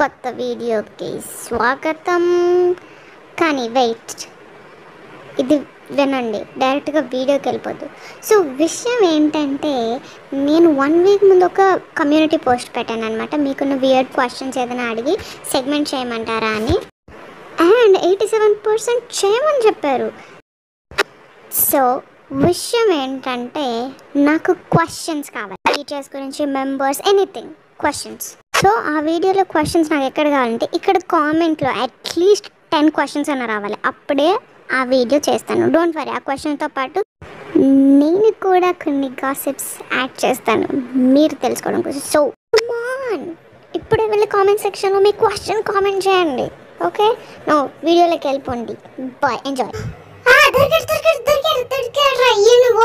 కొత్త వీడియోకి స్వాగతం. కానీ వెయిట్, ఇది వినండి, డైరెక్ట్గా వీడియోకి వెళ్ళిపోద్దు. సో విషయం ఏంటంటే, నేను 1 వీక్ ముందు ఒక కమ్యూనిటీ పోస్ట్ పెట్టాను అనమాట. మీకున్న వియర్డ్ క్వశ్చన్స్ ఏదైనా అడిగి సెగ్మెంట్ చేయమంటారా అని. అండ్ 87% చేయమని చెప్పారు. సో విషయం ఏంటంటే, నాకు క్వశ్చన్స్ కావాలి, టీచర్స్ గురించి, మెంబర్స్, ఎనీథింగ్ క్వశ్చన్స్. సో ఆ వీడియోలో క్వశ్చన్స్ నాకు ఎక్కడ కావాలంటే, ఇక్కడ కామెంట్లో అట్లీస్ట్ 10 క్వశ్చన్స్ అన్న రావాలి, అప్పుడే ఆ వీడియో చేస్తాను. డోంట్ వరీ, ఆ క్వశ్చన్తో పాటు నేను కూడా కొన్ని గాసిప్స్ యాడ్ చేస్తాను మీరు తెలుసుకోవడం కోసం. సో కమాన్, ఇప్పుడే వెళ్ళి కామెంట్ సెక్షన్లో మీ క్వశ్చన్ కామెంట్ చేయండి. ఓకే, నో వీడియోలోకి వెళ్ళిపోండి. Bye, enjoy.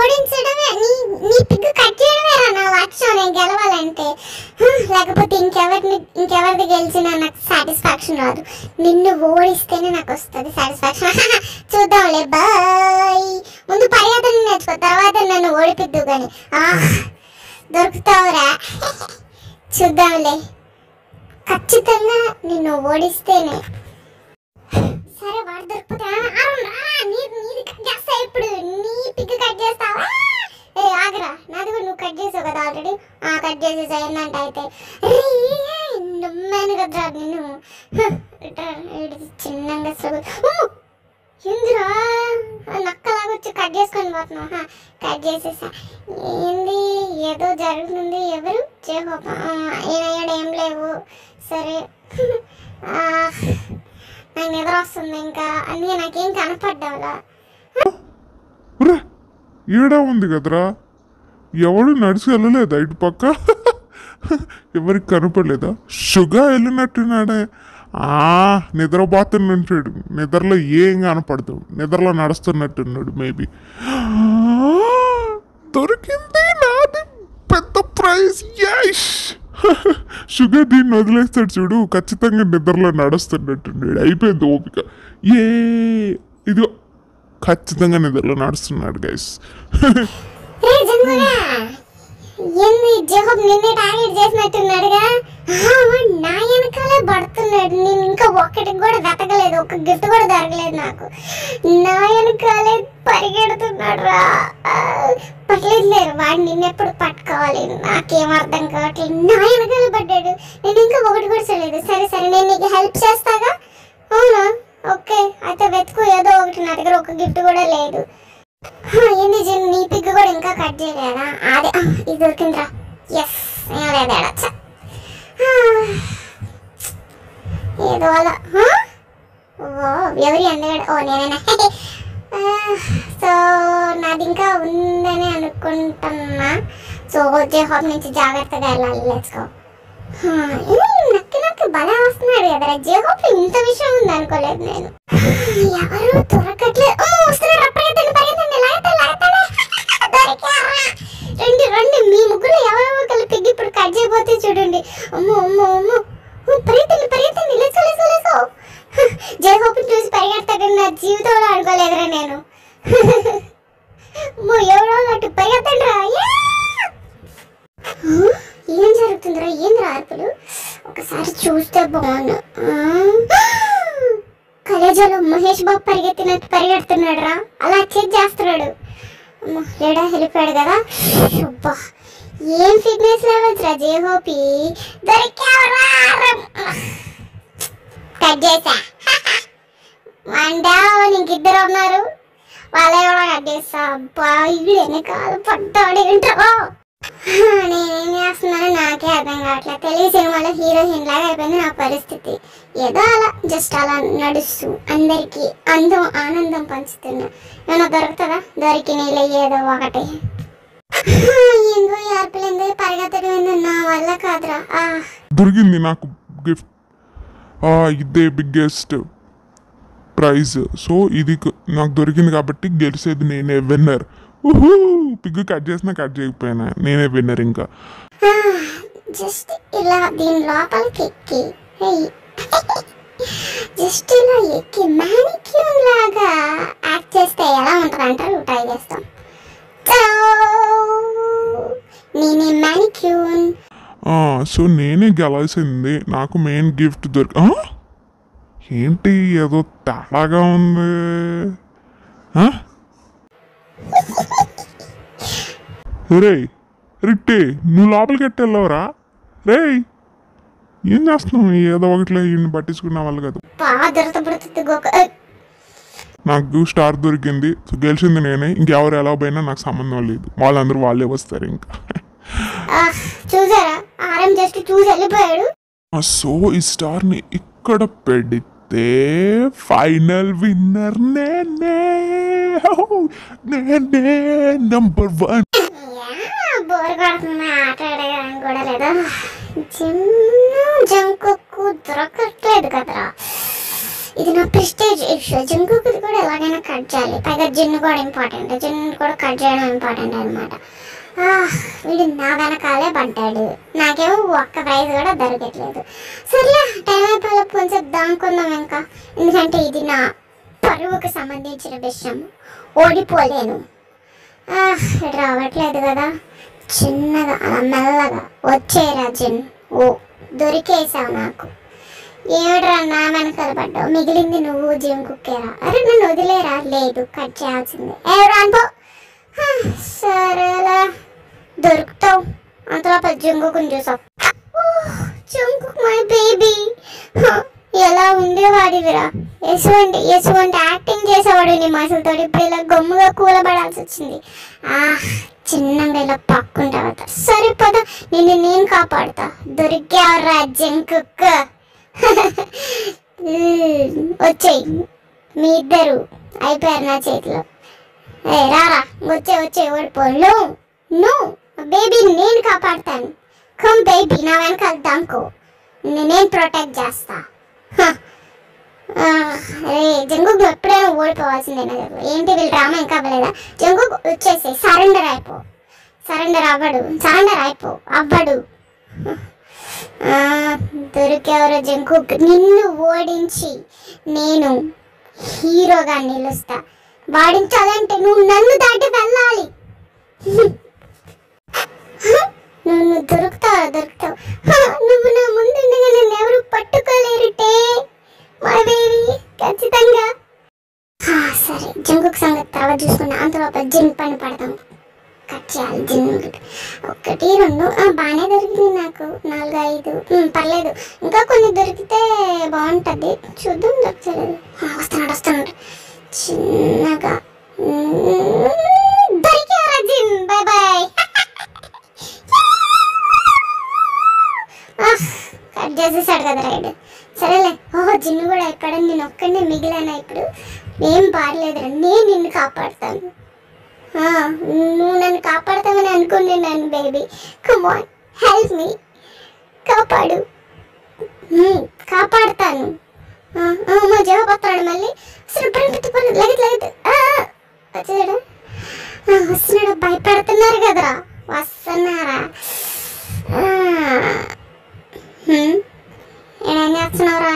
ఓడించడమే నీ పిక్ కట్ చేయడమే నా లక్ష్యం, నేను గెలవాలంటే. లేకపోతే ఇంకెవరిది గెలిచినా నాకు సాటిస్ఫాక్షన్ రాదు. నిన్ను ఓడిస్తేనే నాకు వస్తుంది సాటిస్ఫాక్షన్. చూద్దాంలే, బాయ్. ముందు పర్యాదన నేర్చుకో, తర్వాత నన్ను ఓడిపిద్దు కానీ. దొరుకుతావురా, చూద్దాంలే. ఖచ్చితంగా నిన్ను ఓడిస్తేనే. సరే, వాడు దొరికిపోతా. నీది కట్ చేస్తా, ఇప్పుడు నీ పిక్ కట్ చేస్తావా? ఆగరా, నాది కూడా నువ్వు కట్ చేసావు కదా ఆల్రెడీ. కట్ చేసేసా ఏంటంటే, అయితే నమ్మాను కదరా నేను. చిన్నగా ఎందురా నక్కలాగా వచ్చి కట్ చేసుకొని పోతున్నావు. కట్ చేసేసా. ఏంది ఏదో జరుగుతుంది. ఎవరు చేహోపా ఈయన ఏం లేవు. సరే, నాకు నిద్ర వస్తుంది. ఇంకా అన్నీ నాకేం కనపడ్డావులా. ఈడ ఉంది కదరా, ఎవడు నడిచి వెళ్ళలేదా ఇటు పక్క? ఎవరికి కనపడలేదా? షుగా వెళ్ళినట్టున్నాడే. నిద్రపోతున్నట్టు, నిద్రలో ఏం కనపడదు, నిద్రలో నడుస్తున్నట్టున్నాడు. మేబీ దొరికింది, నాది పెద్ద ప్రైజ్. యష్, షుగర్ దీన్ని వదిలేస్తాడు చూడు, ఖచ్చితంగా నిద్రలో నడుస్తున్నట్టున్నాడు. అయిపోయింది ఓపిక. ఇదిగో ఖచ్చితంగా నిద్రలో నడుస్తున్నాడు గైస్. నిన్నే టార్గెట్ చేసినట్టున్నాడుగా. నా వెనకాలే పడుతున్నాడు. నేను ఇంకా ఒక్కటికి కూడా వెతకలేదు, ఒక గిఫ్ట్ కూడా దొరకలేదు నాకు. నా వెనకాలే పరిగెడుతున్నాడు రా. పట్టలేదు, వాడు నిన్నెప్పుడు పట్టుకోవాలి, నాకేం అర్థం కావట్లేదు. నా వెనకాలే పడ్డాడు, నేను ఇంకా ఒకటి కూడా చేయలేదు. సరే సరే, నేను నీకు హెల్ప్ చేస్తాగా. అవునా, ఓకే, అయితే వెతుకు. ఏదో ఒకటి, నా దగ్గర ఒక గిఫ్ట్ కూడా లేదు. ఏంది జిన్, నీ పిక్ కూడా ఇంకా కట్ చేయలేదా? అదే, ఇది దొరికిందిరా. ఎస్, ఏం లేదా ఏదో అలా. ఎవరి అందగాడు? ఓ నేనేనా? సో నాది ఇంకా ఉందని అనుకుంటున్నా. సో వచ్చే హాప్ నుంచి జాగ్రత్తగా వెళ్ళాలి. Let's go. నక్కి బలా వస్తున్నాడు కదరా. జేహోప్ ఇంత విషయం ఉంది అనుకోలేదు నేను. ఎవరు దొరకట్లేదు. రండి, మీ ముగ్గురు ఎవరెవరో కలిపి ఇప్పుడు కట్ చేయబోతే చూడండి. అమ్మో అమ్మో అమ్మో, పరిగెత్తండి, లేచో. జేహోప్ చూసి పరిగెడతాడు, నా జీవితంలో అనుకోలేదురా నేను. ఎవరో అటు పరిగెత్తండి రా. ఏం జరుగుతుందిరా? ఏంద్రా అరుపులు? ఒకసారి చూస్తే బాగుండు. కలేజాలో మహేష్ బాబు పరిగెత్తినట్టు పరిగెడుతున్నాడు రా. అలా చేస్తున్నాడు. లేడా, వెళ్ళిపోయాడు కదా. ఏం ఫిట్నెస్ లెవెల్స్ రా జేహోపి. దొరికావరా. కట్ చేసా. ఇంకిద్దరు ఉన్నారు, వాళ్ళే కూడా కట్ చేస్తా. అబ్బా, ఇవి వెనకాల పడ్డాడు ఏంటో. నేనేం చేస్తున్నానో నాకే అర్థం కావట్లేదు. తెలుగు సినిమాలో హీరోయిన్ లాగా అయిపోయింది నా పరిస్థితి. ఏదో అలా జస్ట్ అలా నడుస్తూ అందరికి ఆనందం పంచుతున్నా. ఏమన్నా దొరుకుతుందా? దొరికినాయిలే ఏదో ఒకటి. ఏందో యార్పులేందో పరిగెత్తడం ఏందో నా వల్ల కాదురా. దొరికింది నాకు గిఫ్ట్. ఇదే బిగ్గెస్ట్ ప్రైజ్. సో ఇది నాకు దొరికింది కాబట్టి గెలిచేది నేనే, విన్నర్. పిగ్గు కట్ చేసినా కట్ చేయకపోయినా నేనే విన్నర్. ఇంకా జస్ట్ ఇలా దీని లోపలికి ఎక్కి, జస్ట్ ఇలా ఎక్కి మ్యానిక్యూర్ లాగా యాక్ట్ చేస్తే ఎలా ఉంటుంది అంటారు? ట్రై చేస్తాం. నేనే మ్యానిక్యూర్. సో నేనే గెలాల్సింది. నాకు మెయిన్ గిఫ్ట్ ఏంటి ఏదో తేడాగా ఉంది. రే రిట్టే, నువ్వు లోపలికి ఎట్టెళ్ళవరా? రే ఏం చేస్తున్నావు? ఏదో ఒకటిలో ఈయన్ని పట్టించుకున్న వాళ్ళు కదా. నాకు స్టార్ దొరికింది. సో గెలిచింది నేనే. ఇంకెవరు ఎలా పోయినా నాకు సంబంధం లేదు. వాళ్ళందరూ వాళ్ళే వస్తారు ఇంకా. సో ఈ స్టార్ని ఇక్కడ పెడితే ఫైనల్ విన్నర్ నేనే. నేనే నంబర్ 1. బోర్ కొడుతుంది, ఆట ఆడేదానికి కూడా లేదా. జంకుకు దొరకట్లేదు కదరా. ఇది నా ప్రెస్టేజ్ ఇష్యూ. జంకుకి కూడా ఎలాగైనా కట్ చేయాలి. పైగా జిన్ను కూడా ఇంపార్టెంట్. జిన్ను కూడా కట్ చేయడం ఇంపార్టెంట్ అనమాట. వీడు నా వెనకాలే పడ్డాడు. నాకేమో ఒక్క ప్రైజ్ కూడా దొరకట్లేదు. సర్లే, టైం అయిపోయి కొంచెం దాముకుందాం ఇంకా. ఎందుకంటే ఇది నా పరువుకు సంబంధించిన విషయం. ఓడిపోలేను. రావట్లేదు కదా. చిన్నగా అలా మెల్లగా వచ్చేరా జిన్. దొరికేసావు నాకు. ఏమిట్రా నా వెనకాల పడ్డావు? మిగిలింది నువ్వు జిమ్ కుక్కేరా. అరే నన్ను వదిలేరా. లేదు, కట్ చేయాల్సిందే. రానుకో. సరేలా, దొరుకుతావు. అంతలో జంకుకుని చూసావు. జంకుక్ మై బేబీ. ఎలా ఉండేవాడివిరా. ఎటువంటి యాక్టింగ్ చేసేవాడు నీ మనుషులతో. ఇప్పుడు ఇలా గమ్ముగా కూలబడాల్సి వచ్చింది. చిన్నగా ఇలా పక్కుంటావట. సరిపోదా, నిన్ను నేను కాపాడుతా. దొరికేవరా జంకుక్. వచ్చేయి, మీ ఇద్దరు అయిపోయారు నా చేతిలో. రారా, వచ్చే ఓడిపోను. నువ్వు బేబీ నేను కాపాడుతాను. కమ్ బేబీ, నా వెనకాల దాంకో. నేను ప్రొటెక్ట్ చేస్తా. అరే జంగు, ఎప్పుడైనా ఓడిపోవాల్సిందే. ఏంటి వీళ్ళు డ్రామా ఇంకా అవ్వలేదా? జంగు వచ్చేసి సరెండర్ అయిపో. సరెండర్ అవ్వడు. దొరికేవరో జంకు. నిన్ను ఓడించి నేను హీరోగా నిలుస్తా. వాడించాలంటే నువ్వు నన్ను దాటి వెళ్ళాలి. నువ్వు దొరుకుతావు. నువ్వు నా ముందుండగా నన్ను ఎవరు పట్టుకోలేరుటే మా బేబీ. ఖచ్చితంగా. సరే, జంకుక్ సంగతి తర్వాత చూసుకున్నా. అంతలోపల జిన్ పని పడతాం. కట్ చేయాలి జిన్. 1, 2 బాగానే దొరికింది నాకు. 4, 5 పర్లేదు. ఇంకా కొన్ని దొరికితే బాగుంటుంది. చూద్దాం. దొరకలేదు. వస్తున్నాడు. చిన్నగా దొరికారా జిన్. Bye bye. కట్ చేసేసాడు కదా రైడ్. సరేలే. జిన్ను కూడా అయిపోయాడు. నేను ఒక్కడినే మిగిలానా ఇప్పుడు. ఏం పారలేదురా, నేను నిన్ను కాపాడుతాను. నువ్వు నన్ను కాపాడతామని అనుకుంటున్నాను baby. Come on, help me. కాపాడుతాను. మా జవాబుతాడు మళ్ళీ. అసలు లగట్ వచ్చాడా? వస్తున్నాడు. భయపడుతున్నారు కదరా. వస్తున్నారా? ఏం చేస్తున్నావురా?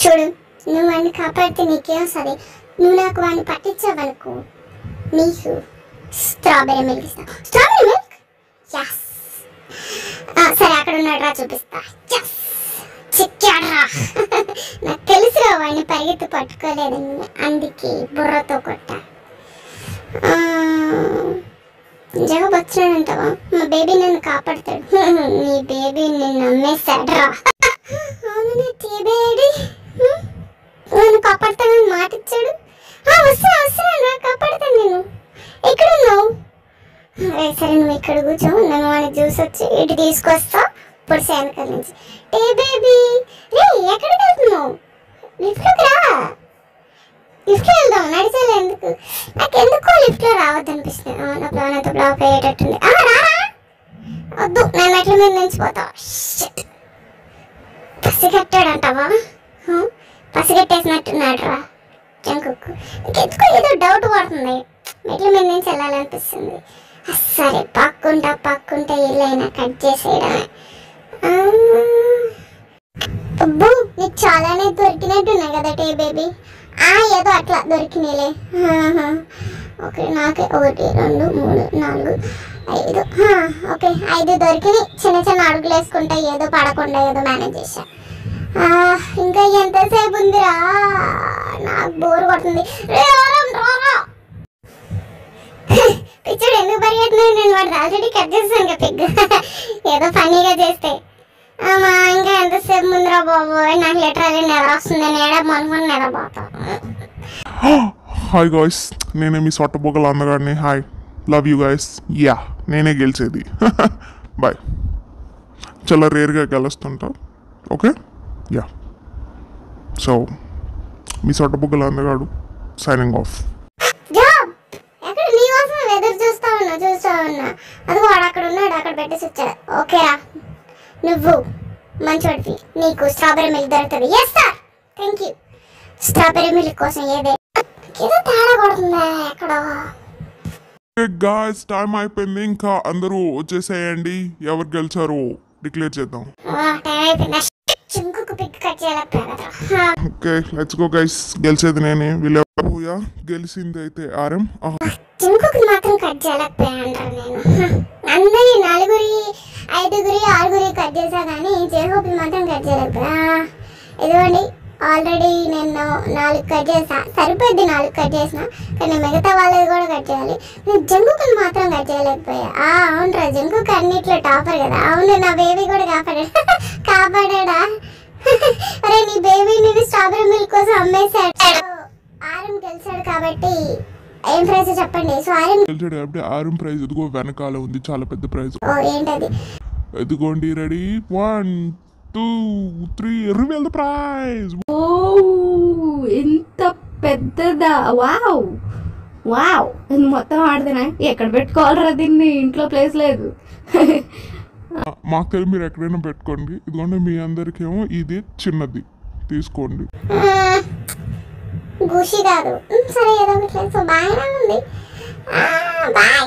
చూడు, నువ్వు వాడిని కాపాడితే నీకేం వస్తుంది? నువ్వు నాకు వాడిని పట్టించావనుకో, నీకు స్ట్రాబెర్రీ మిల్క్ ఇస్తా. Strawberry milk? ఎస్. సరే, అక్కడ ఉన్నాడు రా, చూపిస్తా. చిక్కాడ్రా. నాకు తెలుసురా వాడిని పరిగెత్తి పట్టుకోలేదని, అందుకే బుర్రతో కొట్టా. జవాబు వచ్చినాడంటావా? మా బేబీ నన్ను కాపాడుతాడు. నీ బేబీ నిన్ను నమ్మేశాడ్రా. అవునా బేబీ, నన్ను కాపాడుతానని మాట ఇచ్చాడు. వస్తున్నాను రా, కాపాడుతాను నేను. ఎక్కడున్నావు? సరే, నువ్వు ఇక్కడ కూర్చో. నేను వాడిని జ్యూస్ వచ్చి ఇటు తీసుకొస్తా. ఇప్పుడు వెనకాల నుంచి. బేబీ రే, ఎక్కడికి వెళ్తున్నావు? లిఫ్ట్లోకి రా. లిఫ్ట్లో వెళ్దాం. నడిచేలా ఎందుకు? నాకెందుకో లిఫ్ట్లో రావద్దనిపిస్తుంది. నాతో బ్లాక్ అయ్యేటట్టుంది. రారా. వద్దు, నేను మెట్ల మీద నుంచి పోతా. పసిగట్టాడంటావా? పసిగట్టేసినట్టున్నాడు రా జంకుక్. ఎందుకో ఏదో డౌట్ పడుతుంది. మెట్ల మీద నుంచి వెళ్ళాలనిపిస్తుంది. సరే, పక్కుంటా ఇల్లైనా కట్ చేసేయడమే. అబ్బో, నీకు చాలానే దొరికినట్టున్నాయి కదా బేబీ. ఏదో అట్లా దొరికినాయిలే. ఓకే, నాకే 1, 2, 3, 4 5 ఓకే 5 దొరికి చిన్న చిన్న అడుగులు వేసుకుంటా ఏదో పడకుండా ఏదో మేనేజ్ చేశా. ఇంకా ఎంతసేపు ఉందిరా, నాకు బోర్ కొడుతుంది. పిచ్చుడు ఎందుకు పరిగెత్తున్నాడు? నేను వాడు ఆల్రెడీ కట్ చేస్తాను కదా పిగ్, ఏదో ఫన్నీగా చేస్తే. ఇంకా ఎంతసేపు ముందురా బాబు, నాకు లిటరల్లీ నిద్ర వస్తుంది. నేను ఏడా అనుకుని నిద్రపోతాను. హాయ్ గాయ్స్, నేనే మీ సొట్టబొగ్గల అందగాడిని. Hi, love you guys. Yeah, నేనే గెలిచేది. బాయ్. చాలా రేర్గా గెలుస్తుంటా. Okay, yeah. సో మీ సొట్టబొగ్గల అందగాడు సైనింగ్ ఆఫ్. ఎక్కడ నీ కోసం ఎదురు చూస్తా ఉన్నా. అది వాడు అక్కడ ఉన్నాడు, అక్కడ పెట్టేసి వచ్చాడు. ఓకేరా, నువ్వు మంచోడివి, నీకు స్ట్రాబెరీ మిల్క్ దొరుకుతుంది. Yes sir, thank you. Strawberry milk కోసం ఏదో తేడా కొడుతుందా ఎక్కడ? గాయ్స్, టైం అయిపోయింది. ఇంకా అందరూ వచ్చేసేయండి. ఎవరు గెలిచారో డిక్లేర్ చేద్దాం. టైం అయిపోయిందా? చింకుకు పిక్ కట్ చేయలేకపోయా. Okay, let's go guys. గెలిచేది నేనే. వీళ్ళ గెలిచింది అయితే ఆర్ఎం. చింకుకు మాత్రం కట్ చేయలేకపోయా నేను. అందరి 4, 5, 6 కట్ చేసా కానీ జేహోపి మాత్రం కట్ చేయలేకపోయా. ఇదిగోండి, ఆల్రెడీ నేను 4 కట్ చేసా, సరిపోద్ది 4 కట్ చేసిన. కానీ మిగతా వాళ్ళది కూడా కట్ చేయాలి. నేను జంకుకుని మాత్రం కట్ చేయలేకపోయా. అవునరా, జంకుకు అన్నిట్లో టాపర్ కదా. అవును, నా బేబీ కూడా కాపాడా. అరే, నీ బేబీ నేను స్ట్రాబెరీ మిల్క్ కోసం అమ్మేశాడు. ఆర్ఎం గెలిచాడు కాబట్టి ఏం ప్రైజ్ చెప్పండి. సో ఆర్ఎం గెలిచాడు కాబట్టి ఆర్ఎం ప్రైజ్ ఇదిగో వెనకాల ఉంది, చాలా పెద్ద ప్రైజ్. ఏంటది? ఎదుగోండి, రెడీ, 1, 2, 3, రివీల్ ద ప్రైజ్. ఓ, ఇంత పెద్దదా? వావ్ వావ్, ఇది మొత్తం ఆడదేనా? ఎక్కడ పెట్టుకోవాలరా దీన్ని? ఇంట్లో ప్లేస్ లేదు. మాకు తెలియదు, మీరు ఎక్కడైనా పెట్టుకోండి. ఇదిగోండి, మీ అందరికేమో ఇది చిన్నది తీసుకోండి. గుషి కాదు, సరే ఏదో ఒకటి. సో బాగానే ఉంది. బాయ్.